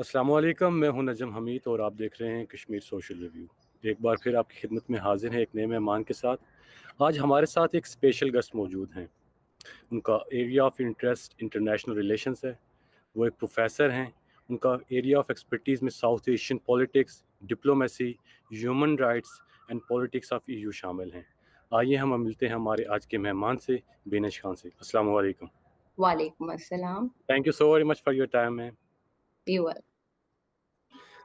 अस्सलामुअलैकुम, मैं हूं नजम हमीद और आप देख रहे हैं कश्मीर सोशल रिव्यू। एक बार फिर आपकी खिदमत में हाजिर हैं एक नए मेहमान के साथ। आज हमारे साथ एक स्पेशल गेस्ट मौजूद हैं। उनका area of interest international relations है। वो एक प्रोफेसर हैं। उनका एरिया ऑफ एक्सपर्टीज़ में south Asian politics, diplomacy, human rights and politics of EU शामिल हैं। आइए हम मिलते हैं हमारे आज के मेहमान से, बेनश खान से। अस्सलाम वालेकुम। वालेकुम अस्सलाम। Thank you so very much for your time ma'am. Be well.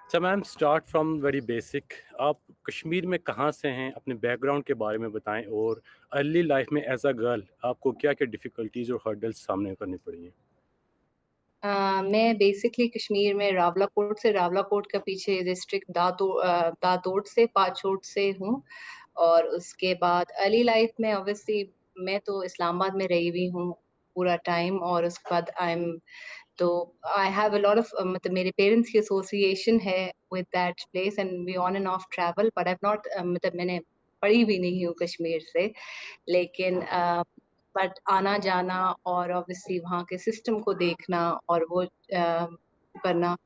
अच्छा ma'am, start from very basic. आप कश्मीर में कहाँ से हैं, अपने बैकग्राउंड के बारे में बताएं, और अर्ली लाइफ में एज अ गर्ल आपको क्या क्या डिफ़िकल्टीज और हर्डल्स सामने करनी पड़ी हैं। मैं बेसिकली कश्मीर में रावलाकोट के पीछे डिस्ट्रिक्ट दादोड से पाचोट से हूँ। और उसके बाद अर्ली लाइफ में ऑब्वियसली मैं तो इस्लामाबाद में रही हुई हूँ पूरा टाइम। और उसके बाद तो I have a lot of मतलब मेरे पेरेंट्स की एसोसिएशन है with that place and we on and off travel, but I have not मतलब मैंने पढ़ी भी नहीं हूँ कश्मीर से। लेकिन बट आना जाना और ऑब्वियसली वहाँ के सिस्टम को देखना और वो करना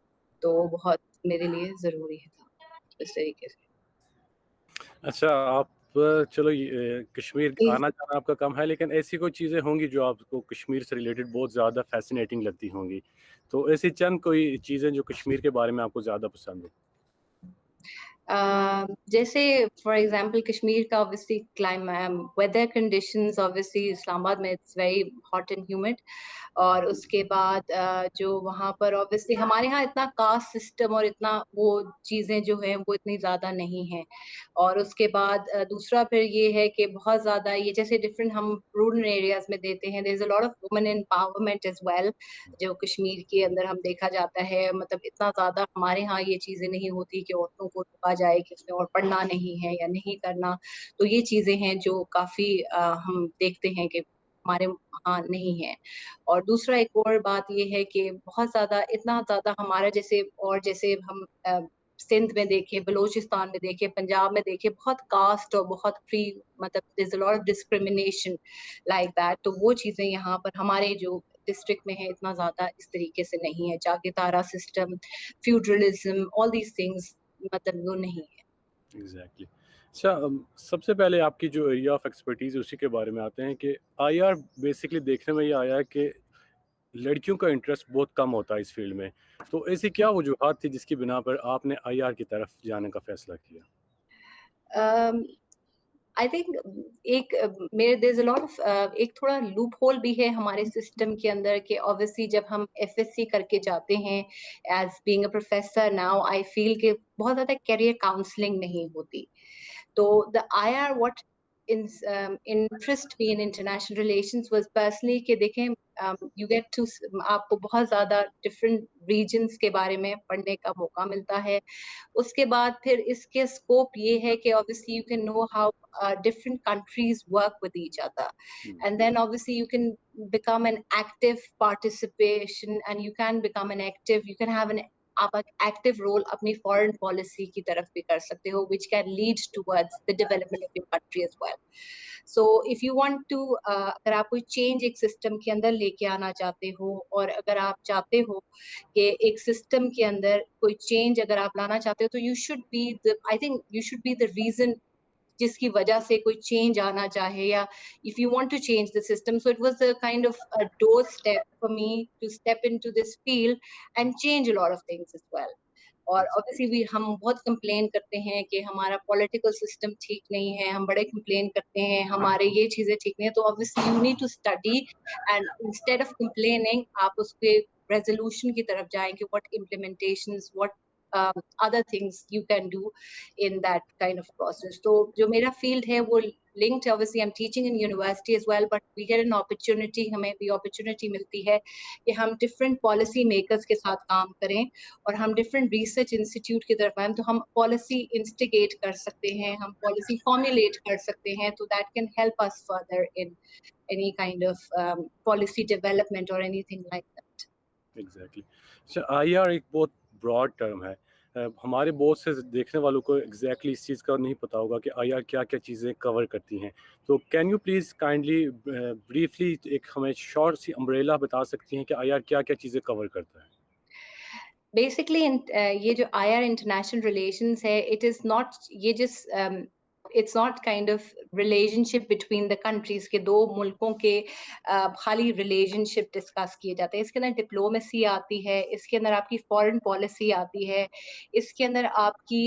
तो बहुत मेरे लिए ज़रूरी था इस तरीके से। अच्छा, आप चलो कश्मीर जी। आना जाना आपका कम है, लेकिन ऐसी कोई चीज़ें होंगी जो आपको कश्मीर से रिलेटेड बहुत ज़्यादा फैसिनेटिंग लगती होंगी। तो ऐसी चंद कोई चीज़ें जो कश्मीर के बारे में आपको ज़्यादा पसंद हो। जैसे फॉर एग्जांपल कश्मीर का obviously weather conditions obviously Islamabad में it's very hot and humid. और उसके बाद जो वहाँ पर ऑब्वियसली हमारे यहाँ इतना कास्ट सिस्टम और इतना वो चीज़ें जो हैं वो इतनी ज़्यादा नहीं हैं। और उसके बाद दूसरा फिर ये है कि बहुत ज़्यादा ये जैसे डिफरेंट हम रूरल एरियाज में देते हैं, there is a lot of women empowerment as well जो कश्मीर के अंदर हम देखा जाता है। मतलब इतना ज़्यादा हमारे यहाँ ये चीज़ें नहीं होती कि औरतों को रोका जाए कि उसने और पढ़ना नहीं है या नहीं करना। तो ये चीज़ें हैं जो काफ़ी हम देखते हैं कि हमारे वहाँ नहीं है। और दूसरा एक और बात ये है कि बहुत ज़्यादा इतना ज़्यादा हमारा जैसे हम सिंध में देखें, बलूचिस्तान में देखें, पंजाब में देखें, बहुत कास्ट और बहुत फ्री मतलब there is a lot of discrimination like that. तो वो चीज़ें यहाँ पर हमारे जो डिस्ट्रिक्ट में है इतना ज़्यादा इस तरीके से नहीं है। जागीरदारा सिस्टम, फ्यूडरलिज्म, ऑल दीज़ थिंग्स मतलब वो नहीं है। एग्जैक्टली। अच्छा, सबसे पहले आपकी जो एरिया ऑफ एक्सपर्टीज़ उसी के बारे में आते हैं कि आईआर बेसिकली देखने में ये आया है कि लड़कियों का इंटरेस्ट बहुत कम होता है इस फील्ड में। तो ऐसी क्या वजूहत थी जिसकी बिना पर आपने आईआर की तरफ जाने का फैसला किया? अम, आई थिंक एक मेरे there is a lot of एक थोड़ा लूप होल भी है हमारे सिस्टम के अंदर कि ऑब्वियसली जब हम एफएससी करके जाते हैं as being a professor now I feel कि बहुत ज़्यादा करियर काउंसलिंग नहीं होती। So the IR what interest me in international relations was personally कि देखें you get to आपको बहुत ज़्यादा different regions के बारे में पढ़ने का मौका मिलता है। उसके बाद फिर इसके स्कोप ये है कि obviously you can know how different countries work with each other, hmm. and then obviously you can become an active participation and you can become an active you can have an आप active role अपनी foreign policy की तरफ भी कर सकते हो which can lead towards the development of your country as well. So if you want to अगर आप कोई चेंज एक सिस्टम के अंदर लेके आना चाहते हो और अगर आप चाहते हो कि एक सिस्टम के अंदर कोई चेंज अगर आप लाना चाहते हो तो you should be the I think you should be the reason जिसकी वजह से कोई चेंज आना चाहे या if you want to change the system. So it was a kind of a doorstep for me to step into this field and change a lot of things as well. और obviously भी हम बहुत complain करते हैं कि हमारा political system ठीक नहीं है, हम बड़े कंप्लेन करते हैं हमारे ये चीजें ठीक नहीं है। तो obviously you need to study and instead of complaining आप उसके रेजोल्यूशन की तरफ जाएं कि what implementations what other things you can do in that kind of process. तो जो मेरा field है वो linked obviously I'm teaching in university as well, but we get an opportunity हमें भी opportunity मिलती है कि हम different policy makers के साथ काम करें और हम डिफरेंट रिसर्च इंस्टीट्यूट की तरफ आए तो हम पॉलिसी इंस्टिगेट कर सकते हैं, हम पॉलिसी फॉर्मुलेट कर सकते हैं तो that can help us further in any kind of policy development और एनीथिंग लाइक दैट। एग्जैक्टली। अच्छा, आईआर एक बहुत ब्रॉड टर्म है। हमारे बहुत से देखने वालों को एग्जैक्टली इस चीज़ का नहीं पता होगा कि आईआर क्या क्या चीज़ें कवर करती हैं। तो can you please kindly briefly एक हमें शॉर्ट सी अम्ब्रेला बता सकती हैं कि आईआर क्या क्या चीज़ें कवर करता है? बेसिकली ये जो आईआर इंटरनेशनल रिलेशंस है, इट इज नॉट ये जिस it's not kind of relationship between the countries के दो मुल्कों के खाली रिलेशनशिप डिस्कस किए जाते हैं। इसके अंदर डिप्लोमेसी आती है, इसके अंदर आपकी फॉरेन पॉलिसी आती है, इसके अंदर आपकी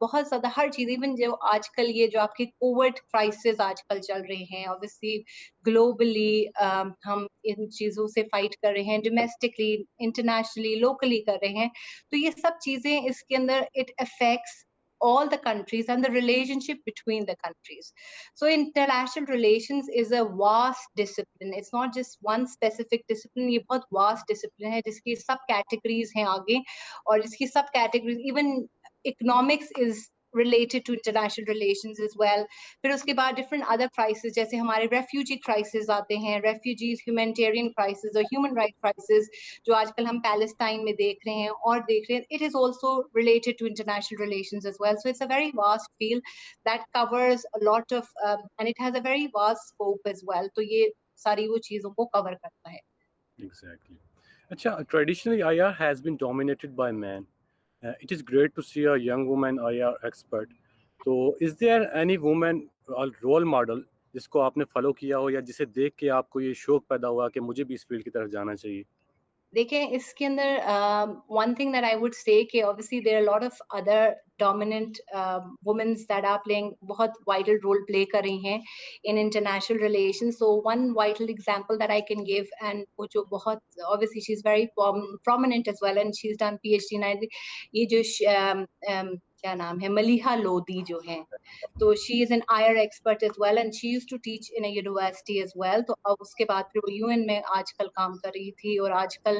बहुत ज्यादा हर चीज, इवन जो आजकल ये जो आपके कोविड क्राइसिस आजकल चल रहे हैं, ऑब्वियसली ग्लोबली हम इन चीजों से फाइट कर रहे हैं, डोमेस्टिकली, इंटरनेशनली, लोकली कर रहे हैं। तो ये सब चीजें इसके अंदर it affects all the countries and the relationship between the countries. So international relations is a vast discipline. It's not just one specific discipline. ये बहुत vast discipline है जिसकी सब categories हैं आगे, और इसकी सब categories, even economics is related to international relations as well. फिर उसके बाद डिफरेंट अदर क्राइसिस, जैसे हमारे रेफ्यूजी क्राइसिस आते हैं, रेफ्यूजीज, ह्यूमैनिटेरियन क्राइसिस और ह्यूमन राइट क्राइसिस जो आजकल हम पैलेस्टाइन में देख रहे हैं और देख रहे हैं, it is also related to international relations as well. So it's a very vast field that covers a lot of and it has a very vast scope as well. तो ये सारी वो चीजों को कवर करता है. Exactly. अच्छा, traditionally IR has been dominated by men. It is great to see a young woman IR expert. तो is there any woman role model जिसको आपने फॉलो किया हो या जिसे देख के आपको ये शौक पैदा हुआ कि मुझे भी इस फील्ड की तरफ जाना चाहिए? देखें, इसके अंदर one thing that I would say कि obviously there are lot of other dominant womens that are playing बहुत वाइटल रोल प्ले कर रही हैं in international relation. So one vital example that I can give, and वो जो बहुत obviously she is very prominent as well, and she is done PhD nine, ये जो क्या नाम है, मलिहा लोधी जो है, तो she is an IR expert as well, and she used to teach in a university as well. तो अब उसके बाद फिर वो यूएन में आजकल काम कर रही थी, और आजकल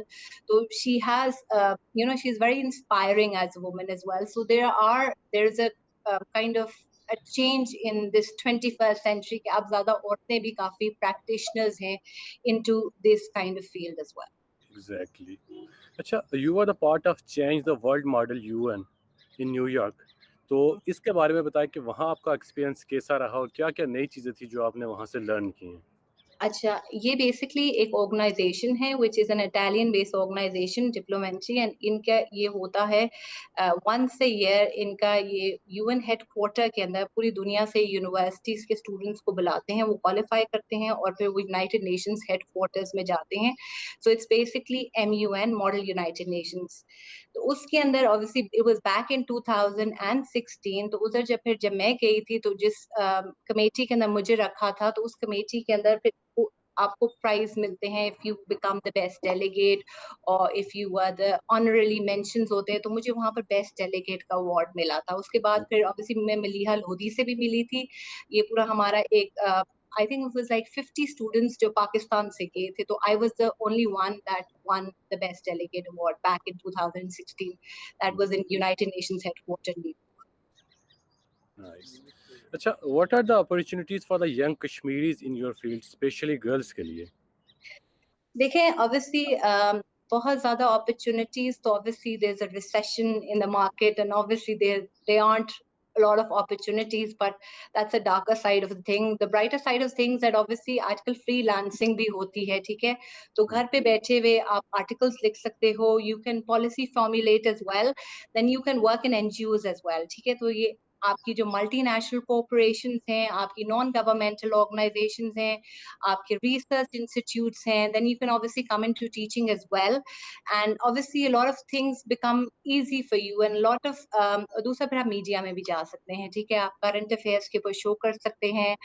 तो she has she is very inspiring as a woman as well. So there is a kind of a change in this 21st century कि अब ज्यादा औरतें भी काफी practitioners हैं into this kind of field as well. Exactly. अच्छा, you were the part of change the world model UN in New York. तो इसके बारे में बताएं कि वहाँ आपका एक्सपीरियंस कैसा रहा और क्या-क्या नई चीज़ें थी जो आपने वहाँ से लर्न की हैं? अच्छा, ये बेसिकली एक ऑर्गेनाइजेशन है which is an Italian based organization, डिप्लोमेट्री, एंड इनका ये होता है वन्स अ ईयर, इनका ये यूएन हेडक्वार्टर के अंदर पूरी दुनिया से यूनिवर्सिटीज़ के स्टूडेंट्स को बुलाते हैं, वो क्वालिफाई करते हैं और फिर वो यूनाइटेड नेशंस हेडक्वार्टर्स में जाते हैं. So it's basically MUN, model United Nations. तो उसके अंदर obviously it was back in 2016. तो उधर जब मैं गई थी, तो जिस कमेटी के अंदर मुझे रखा था, तो उस कमेटी के अंदर फिर आपको प्राइज मिलते हैं if you become the best delegate, और if you are the honorary mentions होते हैं. तो मुझे वहां पर बेस्ट डेलीगेट का अवार्ड मिला था. उसके बाद फिर ऑब्वियसली मैं मलिहा लोधी से भी मिली थी. ये पूरा हमारा एक I think it was like 50 students जो पाकिस्तान से गए थे. तो I was the only one that won the best delegate award back in 2016. That was in United Nations headquarter. Nice. अच्छा, what are the opportunities for the young Kashmiris in your field, specially girls के लिए? देखें, obviously बहुत ज़्यादा opportunities, तो obviously there is a recession in the market, and obviously there aren't a lot of opportunities, but that's a darker side of the thing. The brighter side of things that obviously आजकल freelancing भी होती है, ठीक है? तो घर पे बैठे हुए आप आर्टिकल्स लिख सकते हो, you can policy formulate as well, then you can work in NGOs as well, ठीक है? तो ये आपकी जो मल्टीनेशनल कॉर्पोरेशंस हैं, आपकी नॉन गवर्नमेंटल ऑर्गेनाइजेशंस हैं, आपके रिसर्च इंस्टीट्यूट्स हैं, then you can obviously come into teaching as well, and obviously a lot of things become easy for you, and a lot of दूसरा फिर आप मीडिया में भी जा सकते हैं, ठीक है? आप करंट अफेयर्स के ऊपर शो कर सकते हैं,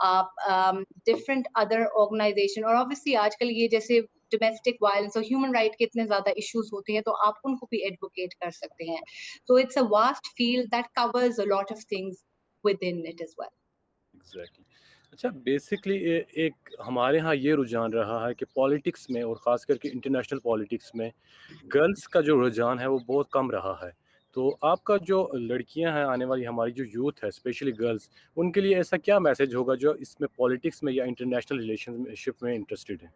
आप डिफरेंट अदर ऑर्गेनाइजेशन, और ऑब्वियसली आजकल ये जैसे डोमेस्टिक वायलेंस और ह्यूमन राइट के इतने ज्यादा इश्यूज होते हैं, तो आप उनको भी एडवोकेट कर सकते हैं. So it's a vast field that covers a lot of things within it as well. Exactly. अच्छा, बेसिकली एक हमारे यहाँ ये रुझान रहा है कि पॉलिटिक्स में और ख़ास करके इंटरनेशनल पॉलिटिक्स में गर्ल्स का जो रुझान है वो बहुत कम रहा है। तो आपका जो लड़कियां हैं, आने वाली हमारी जो यूथ है, स्पेशली गर्ल्स, उनके लिए ऐसा क्या मैसेज होगा जो इसमें पॉलिटिक्स में या इंटरनेशनल रिलेशनशिप में इंटरेस्टेड है?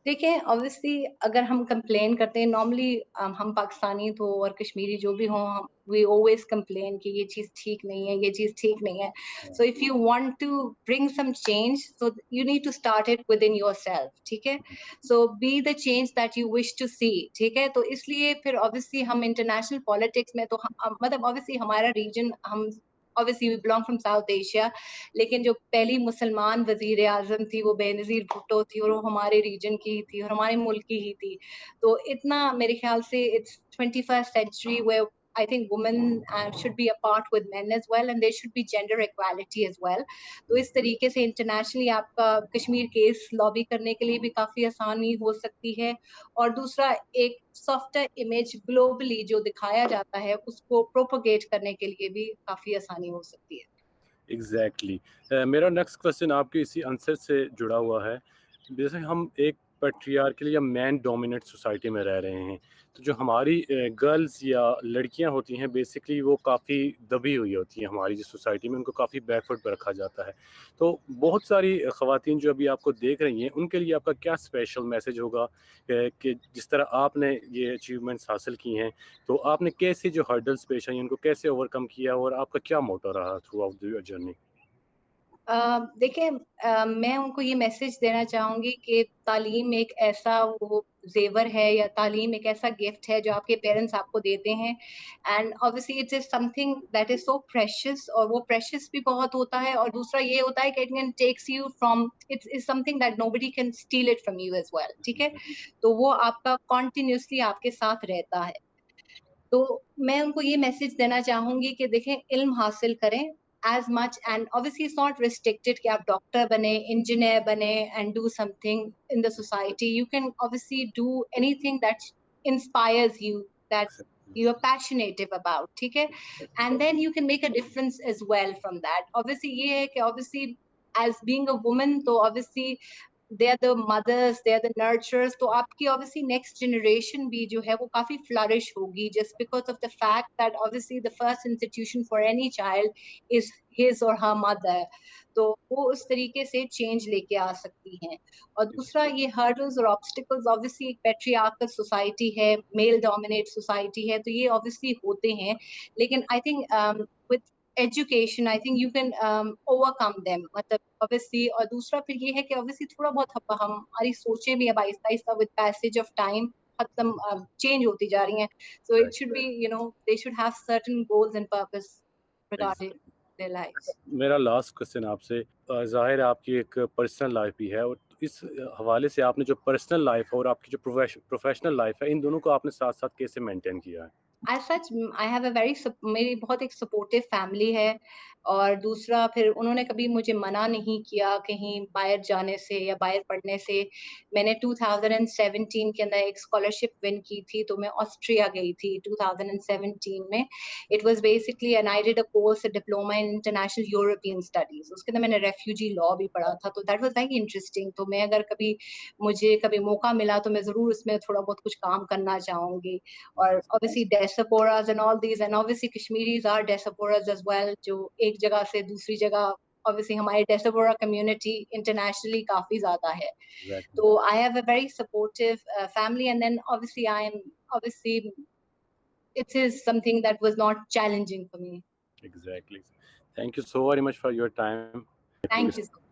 देखिए, ऑब्वियसली अगर हम कंप्लेन करते हैं नॉर्मली हम पाकिस्तानी तो और कश्मीरी जो भी हों हम वी ऑलवेज़ कंप्लेन कि ये चीज़ ठीक नहीं है, ये चीज़ ठीक नहीं है। So if you want to bring some change so you need to start it within yourself, ठीक है? So be the change that you wish to see, ठीक है? तो इसलिए फिर ऑब्वियसली हम इंटरनेशनल पॉलिटिक्स में तो मतलब ऑब्वियसली हमारा रीजन हम obviously we belong from South Asia लेकिन जो पहली मुसलमान वज़ीर आज़म थी वो बेनज़ीर भुट्टो थी और वो हमारे रीजन की ही थी और हमारे मुल्क की ही थी। तो इतना मेरे ख़्याल से it's 21st century where I think women should be a part with men as well and there should be gender equality as well. तो इस तरीके से इंटरनेशनली आपका कश्मीर केस लॉबी करने के लिए भी काफ़ी आसानी हो सकती है और दूसरा एक सॉफ्टर इमेज ग्लोबली जो दिखाया जाता है उसको प्रोपेगेट करने के लिए भी काफ़ी आसानी हो सकती है। एग्जैक्टली मेरा नेक्स्ट क्वेश्चन आपके इसी आंसर से जुड़ा हुआ है। जैसे हम एक पैट्रियार्कल या मैन डोमिनेट सोसाइटी में रह रहे हैं, तो जो हमारी गर्ल्स या लड़कियां होती हैं बेसिकली वो काफ़ी दबी हुई होती हैं हमारी जो सोसाइटी में, उनको काफ़ी बैकवर्ड पर रखा जाता है। तो बहुत सारी ख़वातीन जो अभी आपको देख रही हैं उनके लिए आपका क्या स्पेशल मैसेज होगा कि जिस तरह आपने ये अचीवमेंट्स हासिल की हैं, तो आपने कैसे जो हर्डल्स पेश आई उनको कैसे ओवरकम किया और आपका क्या मोटो रहा थ्रू आउट योर जर्नी? देखिए मैं उनको ये मैसेज देना चाहूँगी कि तालीम एक ऐसा वो ज़ेवर है या तालीम एक ऐसा गिफ्ट है जो आपके पेरेंट्स आपको देते हैं and obviously it is something that is so precious और वो प्रेशियस भी बहुत होता है और दूसरा ये होता है कि it can takes you from it's is something that nobody can steal it from you as well, ठीक है? तो वो आपका कंटीन्यूअसली आपके साथ रहता है। तो मैं उनको ये मैसेज देना चाहूँगी कि देखें इल्म हासिल करें as much and obviously it's not restricted कि आप डॉक्टर बने, इंजीनियर बने and do something in the society. You can obviously do anything that inspires you that you are passionate about, ठीक है? And then you can make a difference as well from that. Obviously ये है कि obviously as being a woman तो obviously they are the mothers, they are the nurturers तो आपकी obviously next generation भी जो है वो काफ़ी फ्लरिश होगी just because of the fact that obviously the first institution for any child is his और हर मदर। तो वो उस तरीके से चेंज लेके आ सकती हैं। और दूसरा ये हर्डल्स और ऑब्स्टिकल्स ऑब्वियसली एक पैट्रियार्कल सोसाइटी है, मेल डोमिनेट सोसाइटी है, तो ये ऑब्वियसली होते हैं। लेकिन I think with education I think you can overcome them मतलब ऑब्वियसली और दूसरा फिर ये है कि ऑब्वियसली थोड़ा बहुत हमारी सोचें भी अब आहिस्ता-आहिस्ता विद पैसेज ऑफ टाइम खत्म चेंज होती जा रही हैं। So it should be you know they should have certain goals and purpose regarding their lives. मेरा लास्ट क्वेश्चन आपसे, ज़ाहिर है आपकी एक पर्सनल लाइफ भी है, और इस हवाले से आपने जो पर्सनल लाइफ है और आपकी जो प्रोफेशनल लाइफ है, इन दोनों को आपने साथ साथ कैसे मेंटेन किया है? As such I have a very मेरी बहुत एक सपोर्टिव फैमिली है और दूसरा फिर उन्होंने कभी मुझे मना नहीं किया कहीं बाहर जाने से या बाहर पढ़ने से। मैंने 2017 के अंदर एक स्कॉलरशिप विन की थी, तो मैं ऑस्ट्रिया गई थी 2017 में। It was basically and I did a course, a diploma in international European studies. उसके अंदर मैंने रेफ्यूजी लॉ भी पढ़ा था, तो दैट वाज़ वेरी इंटरेस्टिंग। तो मैं अगर कभी मुझे कभी मौका मिला, तो मैं ज़रूर उसमें थोड़ा बहुत कुछ काम करना चाहूँगी। और obviously diasporas and all these and obviously Kashmiris are diasporas as well जो एक जगह से दूसरी जगह obviously हमारी diaspora community internationally काफ़ी ज़्यादा है। एग्जैक्टली। तो I have a very supportive family and then obviously I am obviously it is something that was not challenging for me. Exactly. Thank you so very much for your time. Thank you so